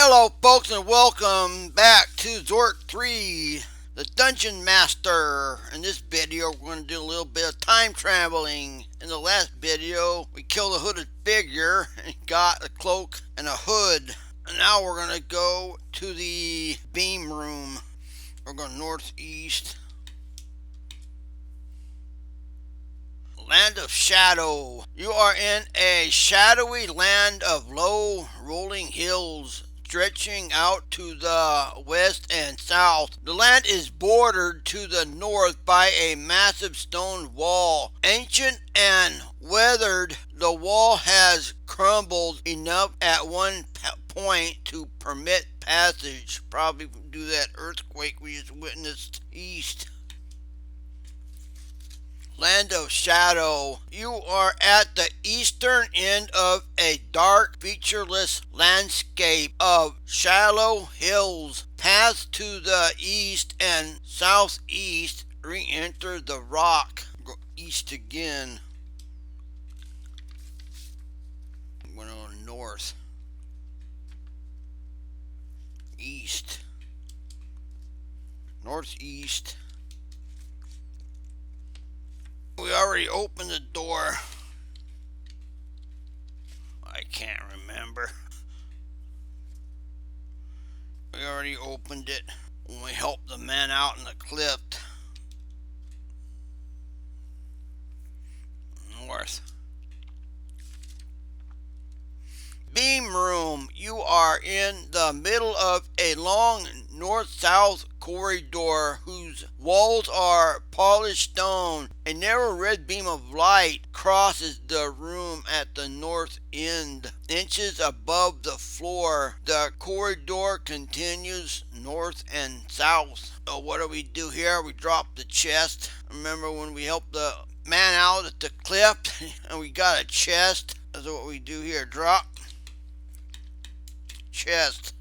Hello folks and welcome back to Zork 3, the Dungeon Master. In this video we're going to do a little bit of time traveling. In the last video we killed a hooded figure and got a cloak and a hood. And now we're going to go to the beam room. We're going northeast. Land of Shadow. You are in a shadowy land of low rolling hills stretching out to the west and south. The land is bordered to the north by a massive stone wall. Ancient and weathered, the wall has crumbled enough at one point to permit passage. Probably due to that earthquake we just witnessed east. Land of Shadow. You are at the eastern end of a dark, featureless landscape of shallow hills. Paths to the east and southeast re-enter the rock. Go east again. I'm going to go north. East. Northeast. We already opened the door. I can't remember. We already opened it when we helped the man out in the cliff. North. Beam room. You are in the middle of a long north-south corridor whose walls are polished stone. A narrow red beam of light crosses the room at the north end, inches above the floor. The corridor continues north and south. So what do we do here? We drop the chest. Remember when we helped the man out at the cliff and we got a chest? That's what we do here. Drop chest.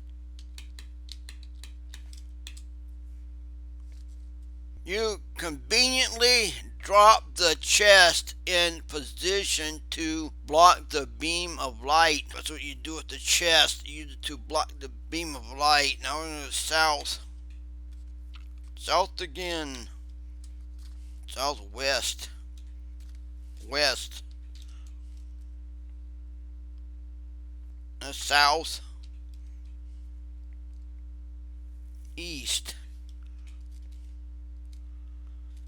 You conveniently drop the chest in position to block the beam of light. That's what you do with the chest. You use it to block the beam of light. Now we're going to go south. South again. Southwest. West. South. East.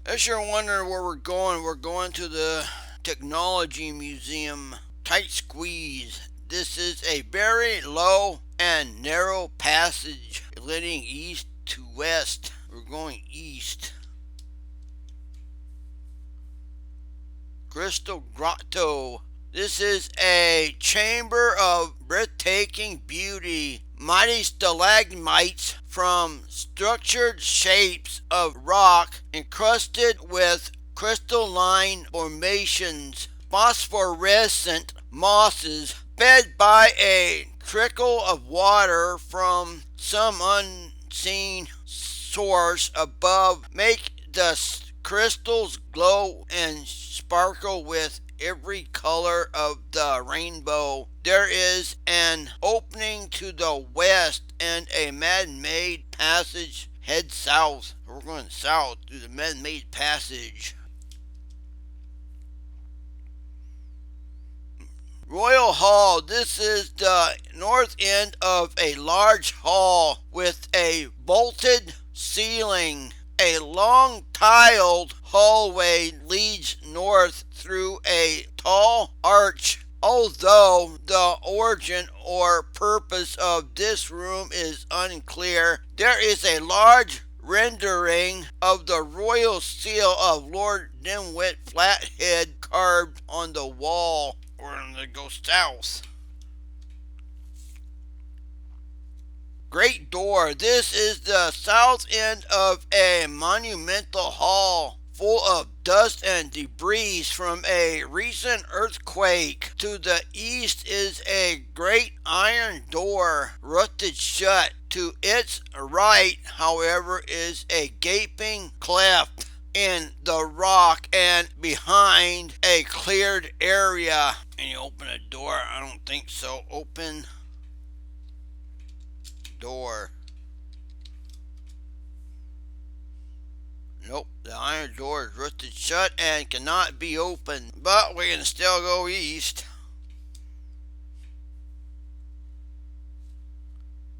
As you're wondering where we're going to the Technology Museum. Tight squeeze. This is a very low and narrow passage leading east to west. We're going east. Crystal Grotto. This is a chamber of breathtaking beauty. Mighty stalagmites from structured shapes of rock encrusted with crystalline formations. Phosphorescent mosses fed by a trickle of water from some unseen source above make the crystals glow and sparkle with every color of the rainbow. There is an opening to the west and a man-made passage heads south. We're going south through the man-made passage. Royal Hall. This is the north end of a large hall with a vaulted ceiling. A long tiled hallway leads north through a tall arch. Although the origin or purpose of this room is unclear, there is a large rendering of the royal seal of Lord Dimwit Flathead carved on the wall. We're going to go south. Great Door. This is the south end of a monumental hall full of dust and debris from a recent earthquake. To the east is a great iron door rutted shut. To its right, however, is a gaping cleft in the rock and behind a cleared area. And you open a door? I don't think so. Open. door. Nope, the iron door is rusted shut and cannot be opened, but we can still go east.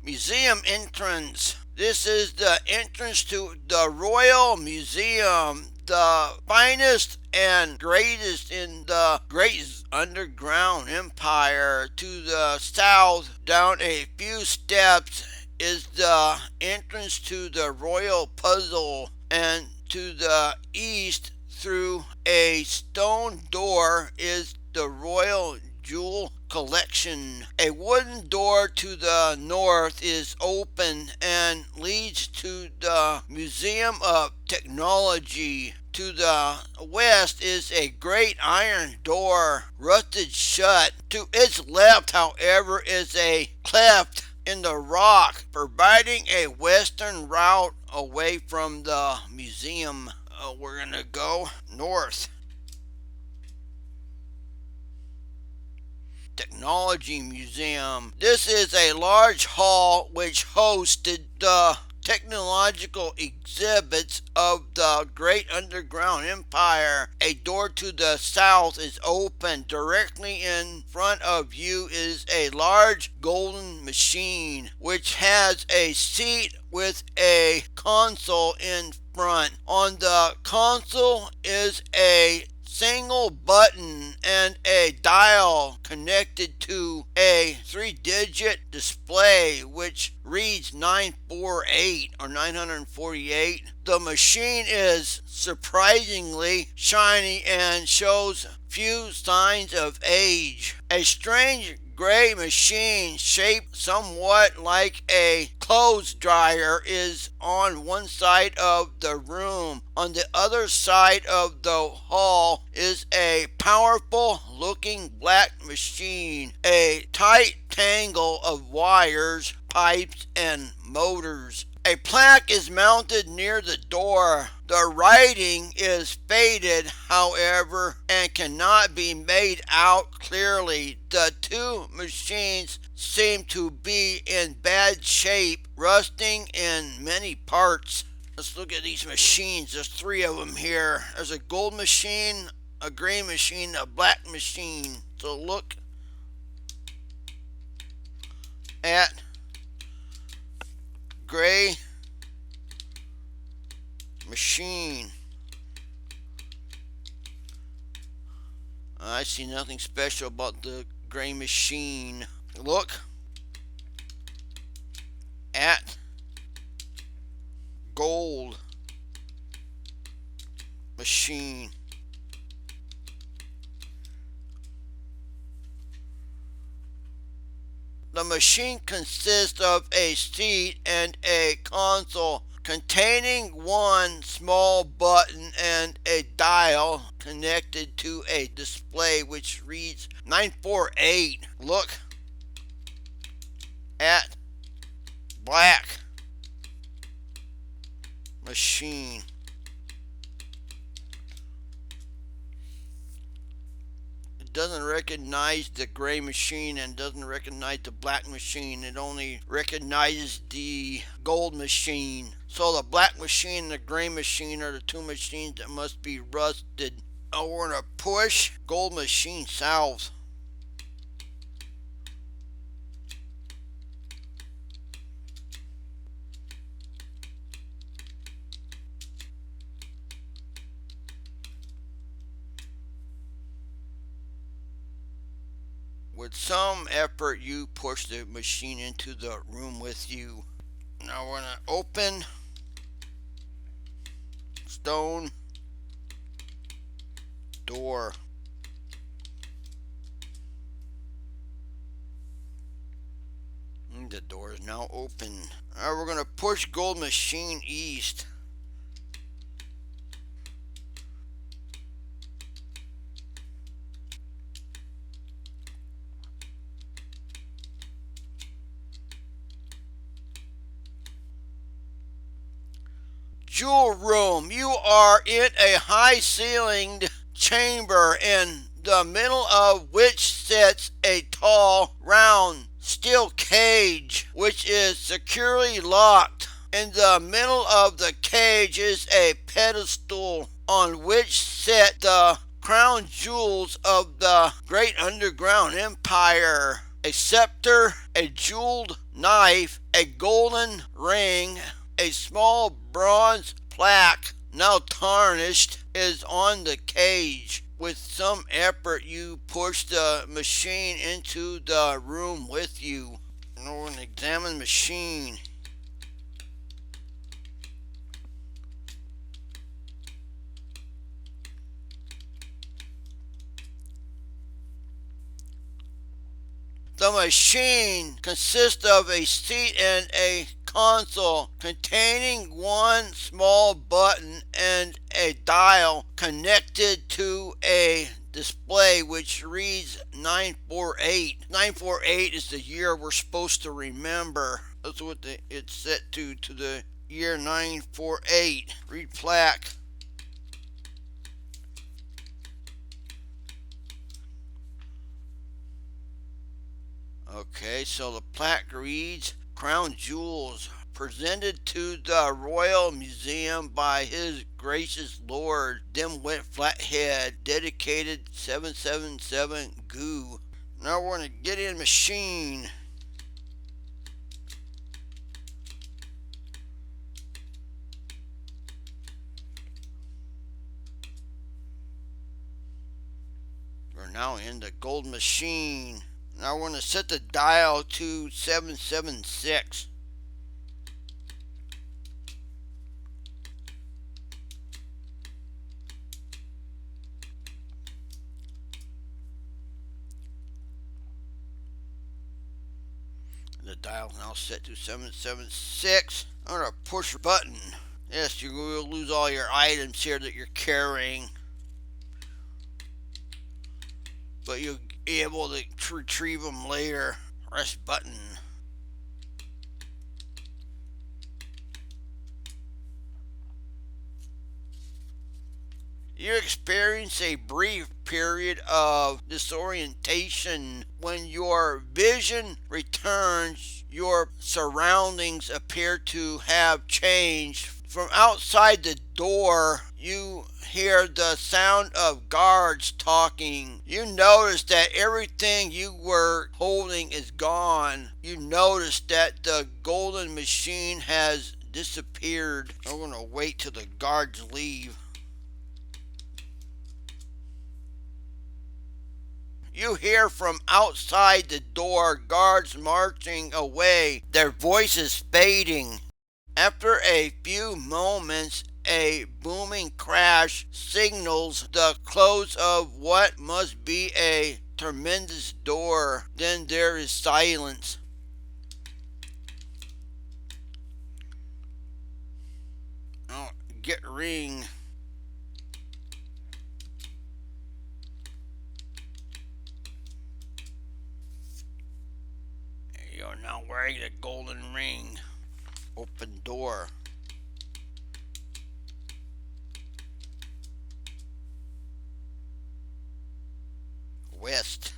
Museum entrance. This is the entrance to the Royal Museum, the finest and greatest in the great underground empire. To the south, down a few steps, is the entrance to the Royal Puzzle, and to the east, through a stone door, is the Royal Jewel Collection. A wooden door to the north is open and leads to the Museum of Technology. To the west is a great iron door, rusted shut. To its left, however, is a cleft in the rock, providing a western route away from the museum. We're gonna go north. Technology Museum. This is a large hall which hosted the technological exhibits of the great underground empire. A door to the south is open. Directly in front of you is a large golden machine which has a seat with a console in front. On the console is a single button and a dial connected to a 3-digit display which reads 948 or 948. The machine is surprisingly shiny and shows few signs of age. A strange gray machine shaped somewhat like a clothes dryer is on one side of the room. On the other side of the hall is a powerful looking black machine. A tight tangle of wires, pipes, and motors. A plaque is mounted near the door. The writing is faded, however, and cannot be made out clearly. The two machines seem to be in bad shape, rusting in many parts. Let's look at these machines. There's 3 of them here. There's a gold machine, a gray machine, a black machine. So look at gray machine. I see nothing special about the gray machine. Look at gold machine. The machine consists of a seat and a console containing one small button and a dial connected to a display which reads 948. Look at black machine. It doesn't recognize the gray machine and doesn't recognize the black machine. It only recognizes the gold machine. So the black machine and the gray machine are the two machines that must be rusted. We're going to push gold machine south. With some effort, you push the machine into the room with you. Now we're going to open stone door. And the door is now open. Now we're going to push gold machine east. Jewel room. You are in a high-ceilinged chamber in the middle of which sits a tall, round steel cage which is securely locked. In the middle of the cage is a pedestal on which sit the crown jewels of the great underground empire: a scepter, a jeweled knife, a golden ring, a small bronze plaque, now tarnished, is on the cage. With some effort, you push the machine into the room with you. Now we're going to examine the machine. The machine consists of a seat and a console containing one small button and a dial connected to a display which reads 948. 948 is the year we're supposed to remember. That's what it's set to the year 948. Read plaque. Okay, so the plaque reads Crown Jewels, presented to the Royal Museum by His Gracious Lord Dimwit Flathead, dedicated 777 Goo. Now we're going to get in machine. We're now in the gold machine. Now we're going to set the dial to 776. The dial is now set to 776. I'm going to push a button. Yes, you will lose all your items here that you're carrying, but you'll be able to retrieve them later. Press button. You experience a brief period of disorientation. When your vision returns, your surroundings appear to have changed. From outside the door, you hear the sound of guards talking. You notice that everything you were holding is gone. You notice that the golden machine has disappeared. I'm going to wait till the guards leave. You hear from outside the door guards marching away, their voices fading. After a few moments, a booming crash signals the close of what must be a tremendous door. Then there is silence. Oh, get ring. You're now wearing the golden ring. Open door. West.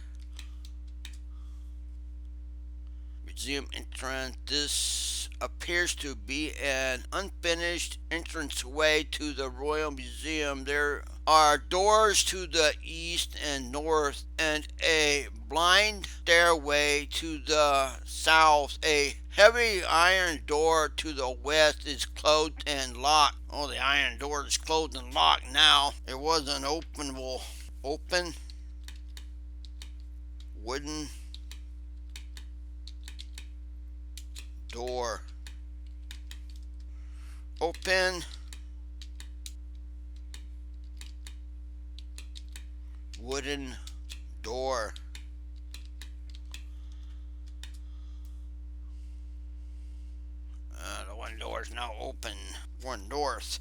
Museum entrance. This appears to be an unfinished entranceway to the Royal Museum. There are doors to the east and north and a blind stairway to the south. A heavy iron door to the west is closed and locked. Oh, the iron door is closed and locked now. It wasn't openable. Open. Wooden door. Open. Wooden door. The one door is now open. One north.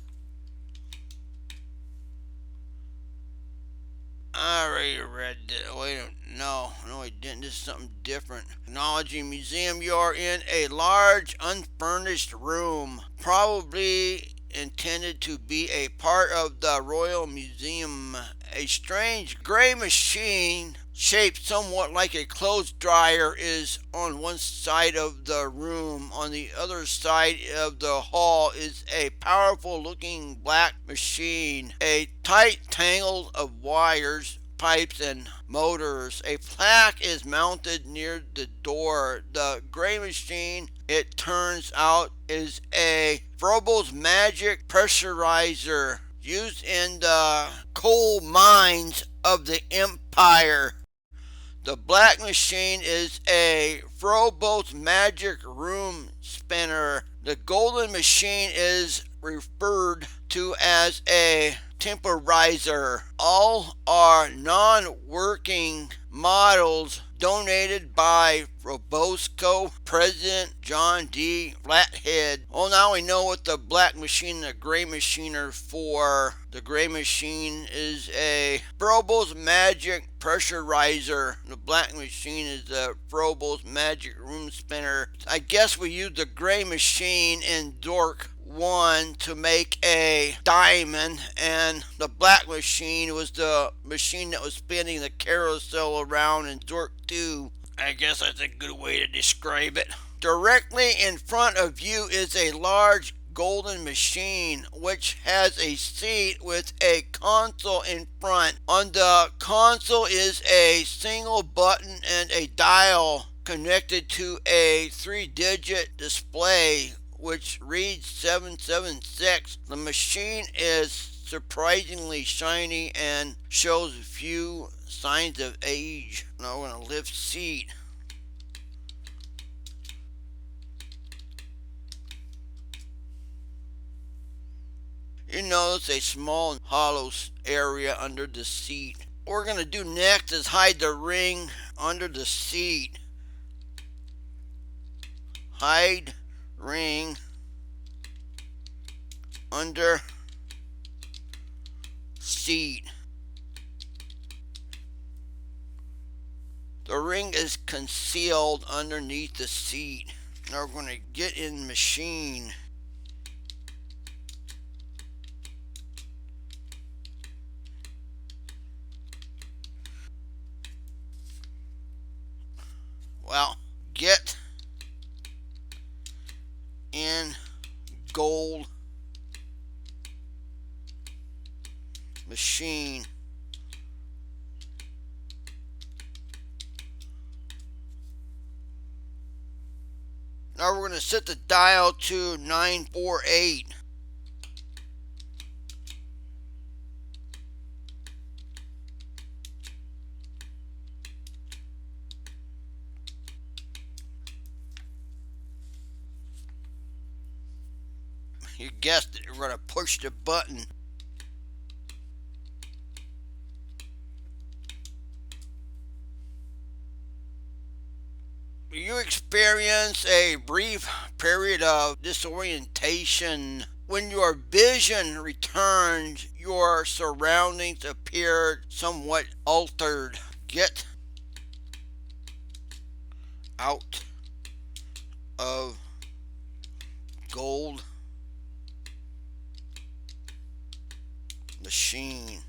I already read it. Wait, no, I didn't. This is something different. Technology Museum. You are in a large, unfurnished room, probably intended to be a part of the Royal Museum. A strange gray machine shaped somewhat like a clothes dryer is on one side of the room. On the other side of the hall is a powerful looking black machine, a tight tangle of wires, pipes, and motors. A plaque is mounted near the door. The gray machine, it turns out, is a Frobel's magic pressurizer used in the coal mines of the Empire. The black machine is a Frobel's magic room spinner. The golden machine is referred to as a temporizer. All are non-working models donated by Robosco President John D. Flathead. Oh, now we know what the black machine and the gray machine are for. The gray machine is a Frobel's magic pressurizer. The black machine is the Frobel's magic room spinner. I guess we used the gray machine in Zork 1 to make a diamond, and the black machine was the machine that was spinning the carousel around in Zork 2. I guess that's a good way to describe it. Directly in front of you is a large golden machine which has a seat with a console in front. On the console is a single button and a dial connected to a 3-digit display which reads 776. The machine is surprisingly shiny and shows few signs of age. Now we're going to lift seat. You notice a small hollow area under the seat. What we're going to do next is hide the ring under the seat. Hide ring under seat. The ring is concealed underneath the seat. Now we're going to get in machine. Well, get in gold machine. Now we're going to set the dial to 948. You guessed it, we're going to push the button. You experience a brief period of disorientation. When your vision returns, your surroundings appear somewhat altered. Get out of gold machine.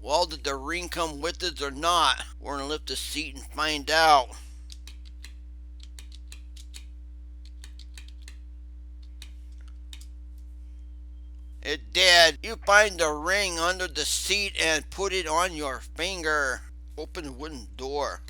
Well, did the ring come with it or not? We're going to lift the seat and find out. It did. You find the ring under the seat and put it on your finger. Open the wooden door.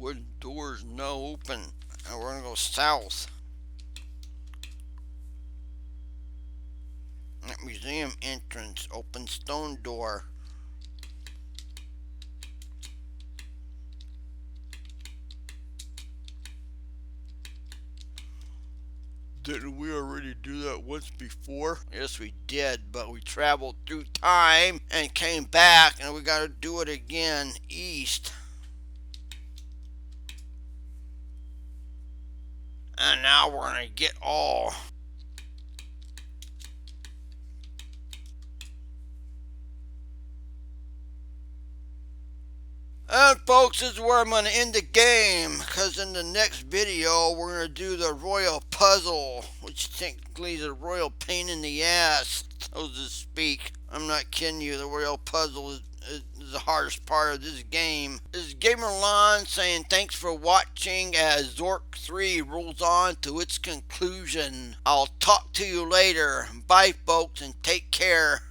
Wooden doors now open, and we're gonna go south. At museum entrance, open stone door. Didn't we already do that once before? Yes, we did, but we traveled through time and came back, and we gotta do it again, east. And now we're gonna get all. And folks, this is where I'm going to end the game, because in the next video we're going to do the royal puzzle, which technically is a royal pain in the ass, so to speak. I'm not kidding you, the royal puzzle is the hardest part of this game. This is GamerLon saying thanks for watching as Zork 3 rolls on to its conclusion. I'll talk to you later. Bye folks, and take care.